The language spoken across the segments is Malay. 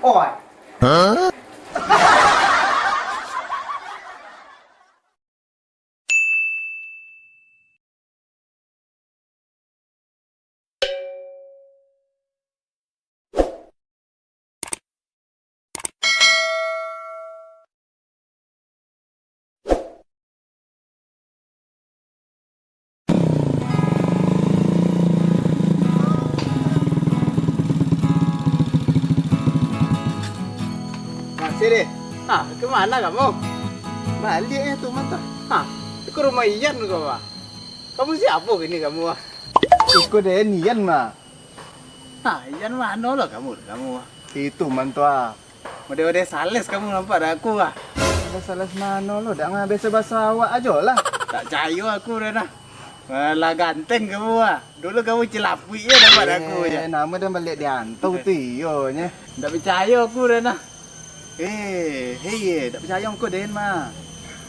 Oi. Sini. Kemana kamu? Balik ya tuh mantap. Ke rumah Ian kau ah. Kamu siapa gini kamu ah? Ikut deh Nian mah. Ian mana lah kamu ah? Itu mantua. Mode-mode sales kamu nampak dah aku ah. Salah mana lo? Dah ngabis bahasa awak aja lah. Tak cayo aku dah nah. Malah ganteng kamu ah. Dulu kamu celapui ya nampak dah aku ya. Nama dah balik diantuk tiyonya. Tak percaya aku dah nah. Hei, tak percaya aku Den mah.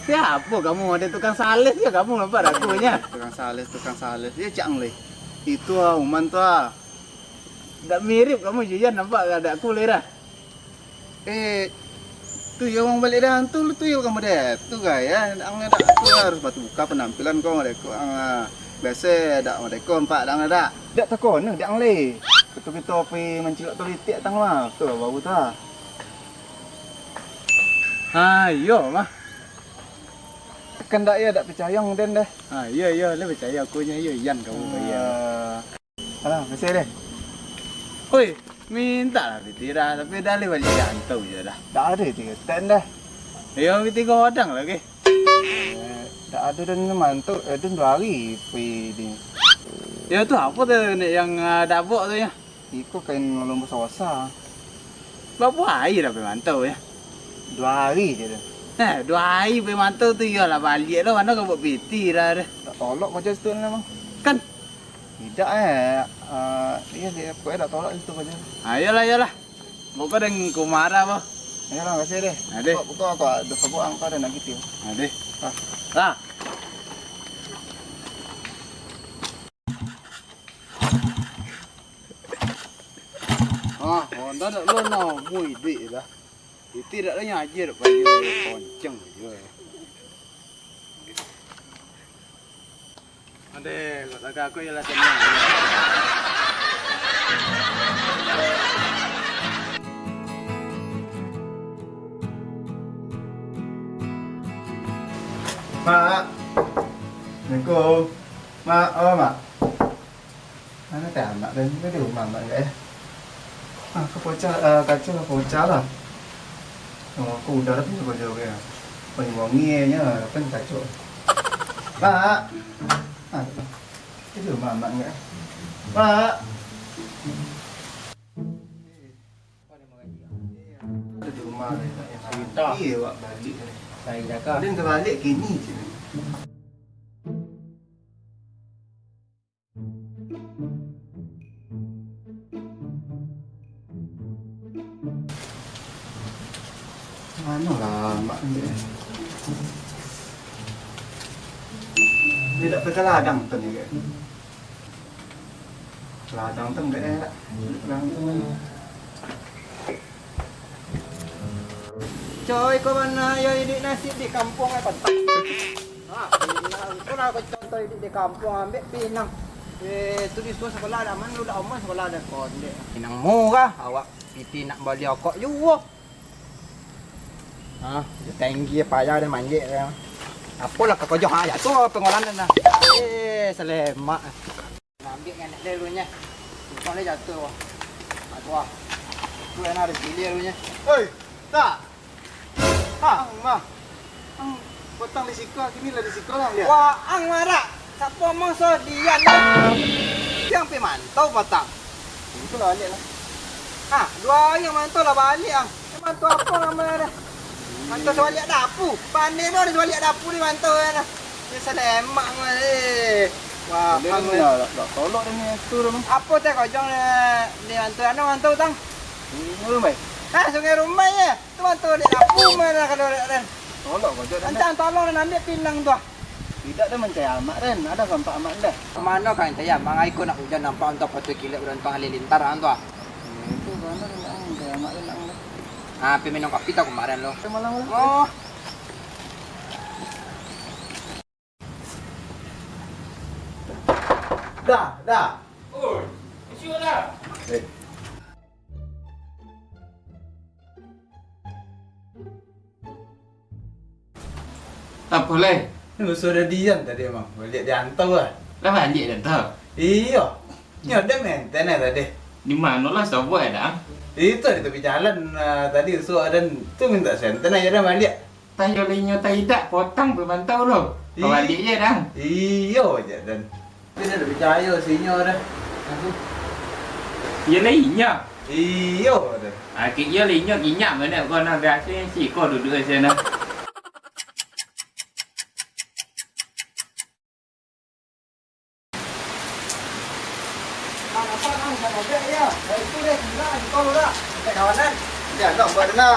Siapa kamu? Ada tukang sales ya kamu nampak aku nya. Tukang sales. Dia cang leh. Itu ah, uman tu ah. Tak mirip kamu Jian nampak ada aku leh dah. Tu yang orang balik dah tu yang kamu deh. Tu gaya, ang ada aku harus batu buka penampilan kau ada kau ang biasa ada kau empat dah ada. Dak takon dah ang leh. Kita pergi mencilok politik tang mah. Tu baru tu ah. Iya mah. Kan dak ya dak percaya Den dah. Iya, le percaya aku nya iya Ian kamu ya. Alah, masih deh. Oi, minta lah ditira tapi dah le balik jantau je dah. Dak ada tiga ten dah. Yo kita godang lagi. Dak ada dan mantu dan 2 hari pergi ni. Ya tu apa tu yang dabok tu ya? Iko kain lomba sosa. Berapa hari dah mantau ya? 2 hari je dah. 2 hari mantau tu ya lah balik lah mana kau buat piti dah. Tak tolak macam situ ni memang. Kan? Tidak dia aku dah tolak situ macam. Ayolah. Buka dengan kumara apa? Ayolah, kasih deh. Ada. Buka aku ada kabut angka dan nak gitu. Ada. Lah. Honda dah lo no mui di dah. Itu dah nya aje dah panggil konceng je. Ade, kata aku ialah tenang. Mak. Assalamualaikum. Mak, mak. Mana tak mak dan ke di rumah mak enggak ya? Aku kaca lah. Aku udah tapi kerja ke. Wangi-wanginya kan kacau. Mak. Ke di rumah mak enggak? Mak. Ada di rumah yang iya, Pak, balik. Saya dah Dia balik gini je. Mana lah mak ni? Dia tak pakai ladang tu ni ke? Ladang tu enggak ada. Ladang tu. Coy, kau mana ya hidup nasib di kampung apa? Kau nak contoh hidup di kampung ambil pinang. Tu di sekolah dah mana dah omong sekolah dah kau ni. Pinang murah awak piti nak beli okok juga. Tinggi payah dan manjik dia. Apalah kau joh ya tu pengolahan dah. Selamat. Nak ambil dengan nak dulunya. Kau ni jatuh. Wah. Tu yang ada pilih dulunya. Oi, tak. Mah. Potong di siko, kini lah di siko lah dia. Wah, ang marah. Siapa mau so dia lah. Yang pi mantau patang. Itu lah balik lah. 2 hari yang mantau lah balik ah. Mantau apa nama dia? Mantau sebalik dapur. Pandai tu ada sebalik dapur ni mantau dah. Dia selemak ni. Wah, Kang dah tolak dia ni tu dah. apa teh kau jong ni mantau tang? Rumah. Sungai rumah ya. Tu mantau di dapur mana kalau ada. Tolak kau dah. Ancang tolong dan ambil pinang tu. Tidak ada mencari amak kan? Ada gampak amak dah. Mana kan saya mangai ko nak hujan nampak untuk patu kilat urang tang halilintar an tu. Itu mana nak mencari amak dah. Ah, minum kopi tau kemarin lo. Malang. Oh. Dah. Oh, siap dah. Apa leh? Ni sudah diam tadi emang. Balik diantar lah. Lah balik dah tahu. Iya. Ni ada maintain tadi. Di mana lah sebuah dah? Itu di tepi jalan tadi usul dan tu minta senten aja dah balik. Tayo linyo tidak potong berbantau lo. Kau balik je dah. Iya aja dan. Dia dah percaya sinyo dah. Ya linyo. Iya dah. Akhir ya linyo inyak mana kau nak biasa si kau duduk di sana. Ya, nak buat dah.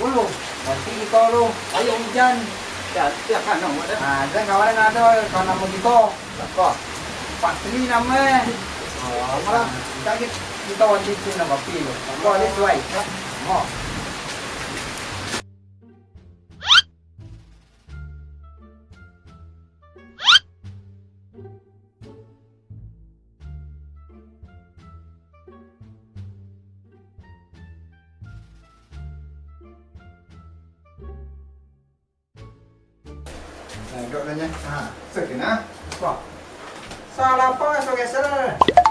Gulung. Nanti di kolong. Ayo hujan. Ya, tiap kan nak buat dah. Dan kawan ada kalau nama kita. Kok. Pak Tri nama. Malah tak kita wajib tu nama pi. Kau ni suai. Oh. Duduk dah nya. Sekian ah. Kok. Salah apa so geser.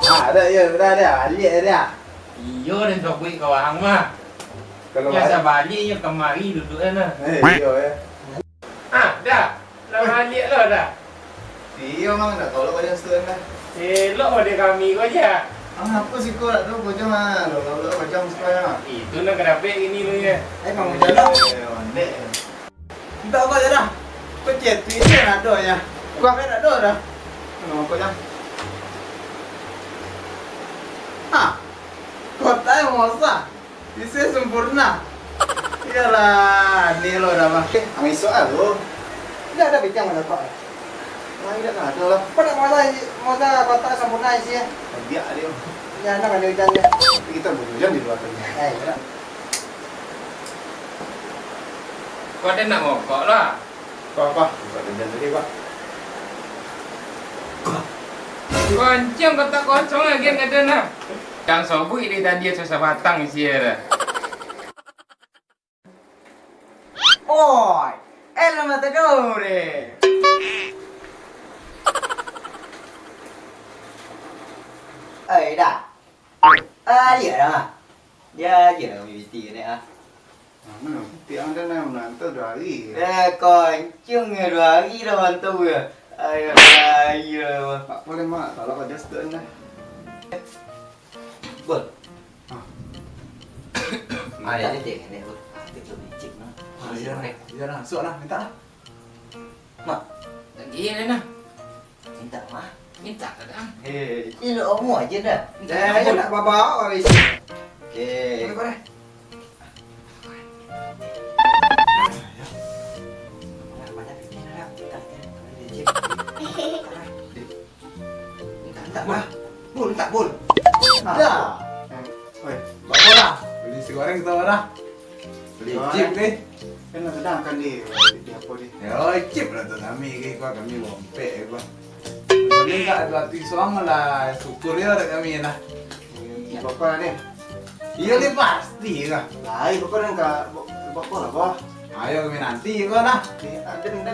Ada ya, dah. Lihat dah. Iyo dan sokui kau hang mah. Kalau Biasa baliknya kemari duduk sana. iya ya. Dah. Lah balik lo dah. Iya mang dah tahu lah kau yang setengah dah. Elok pada kami kau je. Apa sih kau nak tu bocah mah? Lo bocah supaya. Itu nak kenapa gini lu ya? Memang hujan lah. Ondek. Tak apa dah. Kau cek Twitter ada ya. Kau ada dah. Nama kau jam. Kota yang masa. Bisa sempurna. Iyalah, ni lo dah mah. Ambil soal lo. Dah ada bincang mana kau? Lagi dah ada lah. Pada masa kota sempurna isi ya. Biar dia. Ya, nak ada hujannya. Kita berhujan di luar tadi. Ya. Kau ada nak ngokok lah. Apa? Buat hujan tadi pak. Koncong kata kosong lagi yang ada nak. Yang sobui dia tadi susah batang isi ada. Oi, el matadore. Dah. Dia dah. Dia je lah mesti ni ah. Mana? Tiang dah nak menantu 2 hari. Koncong 2 hari dah mantu ya. Ayo. Tak boleh mak. Kalau kau just turn dah. Bol. Ada ni tengok ni bol. Kita bicik nah. Ya dah. Suat lah. Minta lah. Mak, Lagi ada nak. minta mak. Minta tak dah. Ini lo omong aja dah. Jangan nak bawa habis. Okey. Kau dah. Tak mah. Bol. Dah. Oi. Bawa dah. Beli nasi goreng kita dah. Beli chip ni. Kan nak sedangkan dia. Dia apa dia? Ya, chip lah tu kami ke kami rompek gua. Boleh tak dua tisong lah, syukur ya ada kami lah. Bapa ni. Iya ni pasti lah. Lai bapa dan ka bapa lah bapa. Ayo kami nanti gua lah. Dan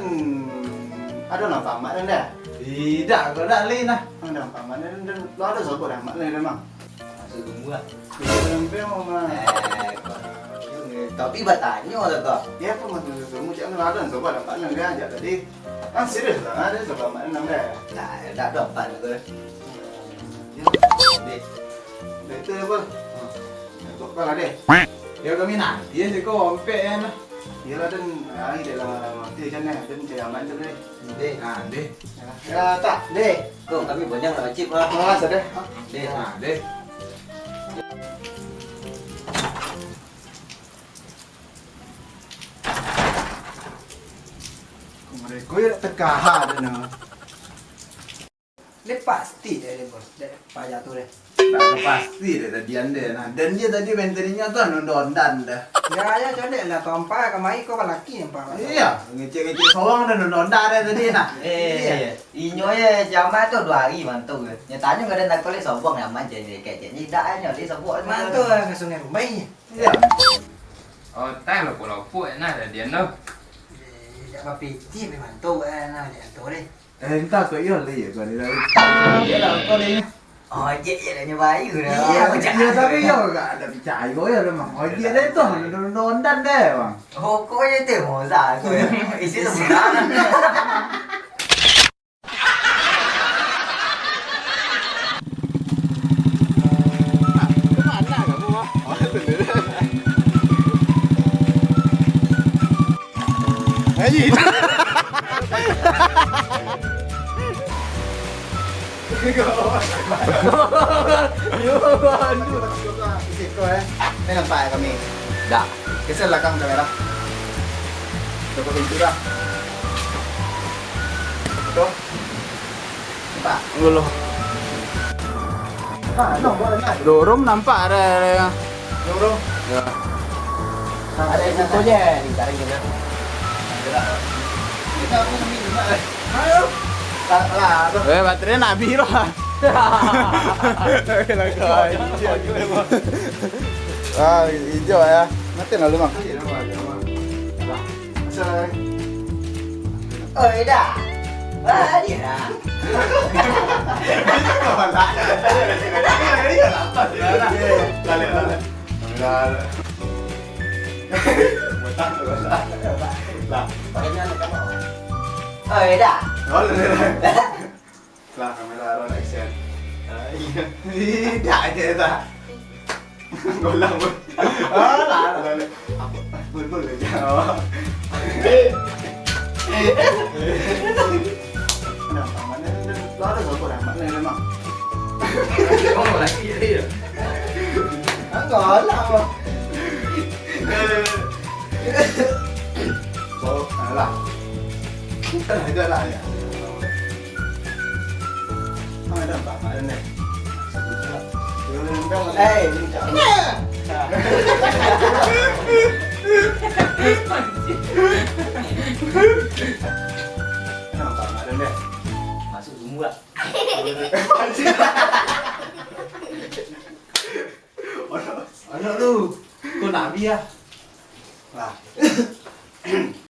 ada nampak mak dan dah. Tidak, gua dah lain lah. Ada nampak mak dan lo ada siapa dah mak dan memang. Masuk rumah. Dia lembek mah. Tapi bertanya lah kau. Dia apa masuk semua cak nak ada siapa dah mak dan dia ajak tadi. Kan serius lah ada siapa mak dan dah. Tak dapat ke. Itu apa? Bapa lah deh. Ya kami nanti ya sih kau rompek ya lah. Iyalah dan hari dia lah mati macam ni dan cak aman tu deh. Deh. Nah, deh. Ya tak. Deh. Kau kami banyak nak chip lah. Ah, sedih. Deh. Nah, deh. Mereka ya terkahar dan Ni pasti deh bos. Deh payah tu deh. Tak pasti deh tadian deh. Nah, dan dia tadi benterinya tuh nondan dah. Ya codek lah tompa kemai kau laki yang pak. Iya, ngecek-ngecek soang dan nondan deh tadi nah. Inyo ya jama tu 2 hari mantu. Nyatanya enggak ada nak kulit sobong yang manja jadi kayak ni dah nyo di sobong Mantu ke sungai rumai. Iya. Oh, tay lopo-lopo nah dia no. Ya piti memang tu nah dia tu deh. Entah kok iya lah ya kau ni dah. Iya lah kau ni. Oh, je dah nyobai dah. Iya, iya tapi yo enggak ada bicara kau ya memang. Oh dia dah tu nondan deh bang. Oh, kau je tu mau sah tu. Isi tu bukan. Kemana kamu mah? Oh, bener. Ayi. Ini nampak kami. Dah. Geser belakang kamera. Coba pintura. Betul. Nampak. Dulu. No, boleh nak. Dorong nampak ada. Dorong. Ya. Ada foto je di tarik kita. Kita aku minum nak. Ayo. Lah, Baterai nak habis lah. Ah, hijau ya. Nanti lalu mak. Oh, dah. Ah, dia dah. Oh, dah. Lah kamera roll action. Tidak aja dah. Golang pun. Lah. Bul aja. nampak mana? Lo ada siapa nampak ni memang. Oh, lagi dia. Enggak lah. So, lah. Ada lah ya. Ada nampak mana ni? Nampak mana ni? Masuk sumur lah. Anak lu, kau nak biar?